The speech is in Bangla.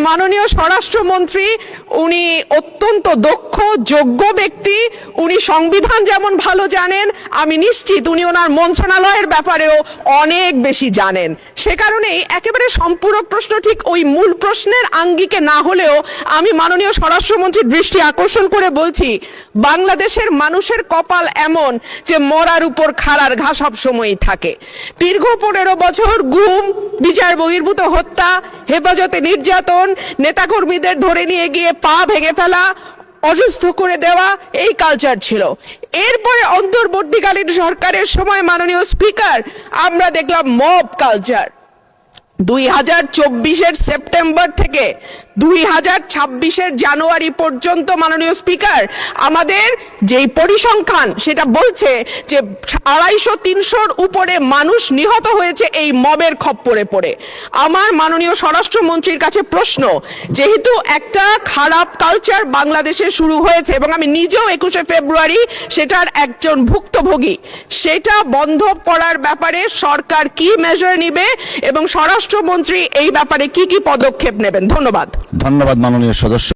মাননীয় স্বরাষ্ট্রমন্ত্রী উনি অত্যন্ত দক্ষ যোগ্য ব্যক্তি, উনি সংবিধান যেমন ভালো জানেন, আমি নিশ্চিত উনি ওনার মন্ত্রণালয়ের ব্যাপারেও অনেক বেশি জানেন। সে কারণেই একেবারে সম্পূরক প্রশ্ন ঠিক ওই মূল প্রশ্নের আঙ্গিকে না হলেও আমি মাননীয় স্বরাষ্ট্রমন্ত্রীর দৃষ্টি আকর্ষণ করে বলছি, বাংলাদেশের মানুষের কপাল এমন যে মরার উপর খাড়ার ঘা সব সময়ই থাকে। দীর্ঘ 15 বছর গুম, বিচার বহির্ভূত হত্যা, হেফাজতে নির্যাতন, নেতাকর্মীদের ধরে নিয়ে গিয়ে পা ভেঙে ফেলা, অসুস্থ করে দেওয়া, এই কালচার ছিল। এরপরে অন্তর্বর্তীকালীন সরকারের সময় মাননীয় স্পিকার আমরা দেখলাম মব কালচার। 2024-এর সেপ্টেম্বর থেকে 2026-এর জানুয়ারি পর্যন্ত মাননীয় স্পিকার আমাদের যেই পরিসংখ্যান সেটা বলছে যে 250-300-র উপরে মানুষ নিহত হয়েছে এই মবের খপ্পরে পড়ে। আমার মাননীয় স্বরাষ্ট্রমন্ত্রীর কাছে প্রশ্ন, যেহেতু একটা খারাপ কালচার বাংলাদেশে শুরু হয়েছে এবং আমি নিজেও 21শে ফেব্রুয়ারি সেটার একজন ভুক্তভোগী, সেটা বন্ধ করার ব্যাপারে সরকার কি মেজার নিবে এবং স্বরাষ্ট্রমন্ত্রী এই ব্যাপারে কি কি পদক্ষেপ নেবেন? ধন্যবাদ। ধন্যবাদ মাননীয় সদস্য।